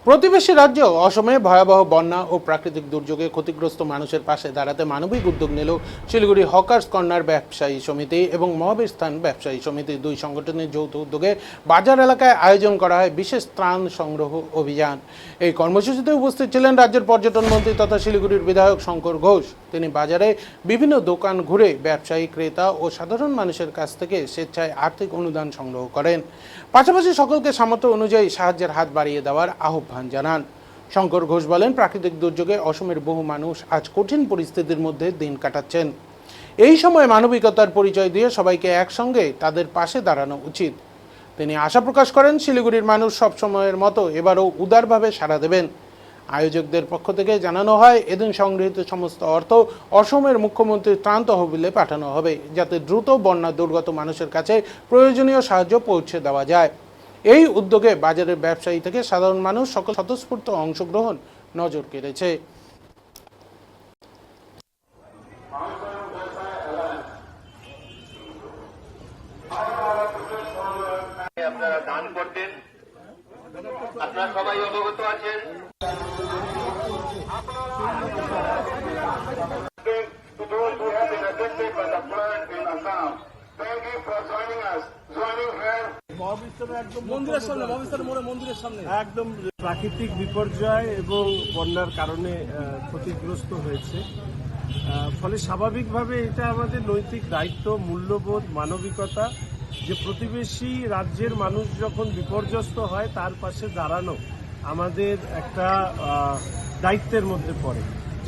প্রতিবেশী রাজ্য অসমে ভয়াবহ বন্যা ও প্রাকৃতিক দুর্যোগে ক্ষতিগ্রস্ত মানুষের পাশে দাঁড়াতে মানবিক উদ্যোগ নিল শিলিগুড়ি হকার্স কর্নার ব্যবসায়ী সমিতি এবং মহাবীর স্থান ব্যবসায়ী সমিতি। দুই সংগঠনের যৌথ উদ্যোগে বাজার এলাকায় আয়োজন করা হয় বিশেষ ত্রাণ সংগ্রহ অভিযান। এই কর্মসূচিতে উপস্থিত ছিলেন রাজ্যের পর্যটন মন্ত্রী তথা শিলিগুড়ির বিধায়ক শঙ্কর ঘোষ। তিনি বাজারে বিভিন্ন দোকান ঘুরে ব্যবসায়ী, ক্রেতা ও সাধারণ মানুষের কাছ থেকে স্বেচ্ছায় আর্থিক অনুদান সংগ্রহ করেন। পাশাপাশি সকলকে সামর্থ্য অনুযায়ী সাহায্যের হাত বাড়িয়ে দেওয়ার আহ্বান জানান। শঙ্কর ঘোষ বলেন, প্রাকৃতিক দুর্যোগে অসমের বহু মানুষ আজ কঠিন পরিস্থিতির মধ্যে দিন কাটাচ্ছেন। এই সময় মানবিকতার পরিচয় দিয়ে সবাইকে একসঙ্গে তাদের পাশে দাঁড়ানো উচিত। তিনি আশা প্রকাশ করেন, শিলিগুড়ির মানুষ সবসময়ের মতো এবারও উদারভাবে সাড়া দেবেন। আয়োজকদের পক্ষ থেকে জানানো হয়, এদিন সংগৃহীত সমস্ত অর্থ অসমের মুখ্যমন্ত্রীর ত্রাণ তহবিলে পাঠানো হবে, যাতে দ্রুত বন্যা দুর্গত মানুষের কাছে প্রয়োজনীয় সাহায্য পৌঁছে দেওয়া যায়। এই উদ্যোগে বাজারের ব্যবসায়ী থেকে সাধারণ মানুষ সকল স্বতঃস্ফূর্ত অংশগ্রহণ নজর কেড়েছে। আপনারা দান করতেন, আপনারা সবাই অবগত আছেন। একদম প্রাকৃতিক বিপর্যয় এবং বন্যার কারণে ক্ষতিগ্রস্ত হয়েছে। ফলে স্বাভাবিকভাবে এটা আমাদের নৈতিক দায়িত্ব, মূল্যবোধ, মানবিকতা যে প্রতিবেশী রাজ্যের মানুষ যখন বিপর্যস্ত হয় তার পাশে দাঁড়ানো আমাদের একটা দায়িত্বের মধ্যে পড়ে।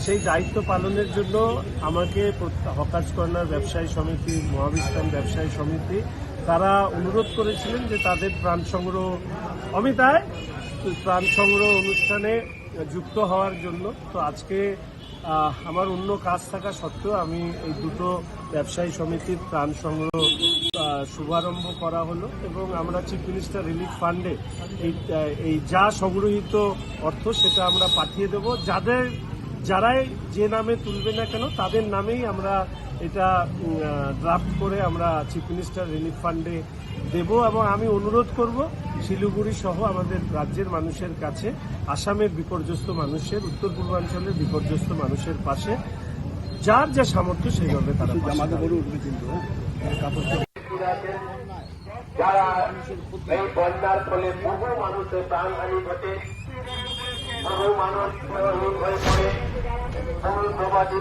সেই দায়িত্ব পালনের জন্য আমাকে হকার্স কর্নার ব্যবসায়ী সমিতি, মহাবীর স্থান ব্যবসায়ী সমিতি তারা অনুরোধ করেছিলেন যে তাদের ত্রাণ সংগ্রহ অমিতায় ত্রাণ সংগ্রহ অনুষ্ঠানে যুক্ত হওয়ার জন্য। তো আজকে আমার অন্য কাজ থাকা সত্ত্বেও আমি এই দুটো ব্যবসায়ী সমিতির ত্রাণ সংগ্রহ শুভারম্ভ করা হলো এবং আমরা চিফ মিনিস্টার রিলিফ ফান্ডে এই যা সংগৃহীত অর্থ সেটা আমরা পাঠিয়ে দেব। যারাই যে নামে তুলবে না কেন তাদের নামেই আমরা এটা ড্রাফট করে আমরা চিফ মিনিস্টার রিলিফ ফান্ডে দেব। এবং আমি অনুরোধ করব শিলিগুড়ি সহ আমাদের রাজ্যের মানুষের কাছে আসামের বিপর্যস্ত মানুষের, উত্তর পূর্বাঞ্চলের বিপর্যস্ত মানুষের পাশে যার যা সামর্থ্য সেইভাবে তারা যারা এই বন্যার ফলে বহু মানুষের প্রাণহানি ঘটে, বহু মানুষ হয়ে পড়ে, বহু প্রবাসী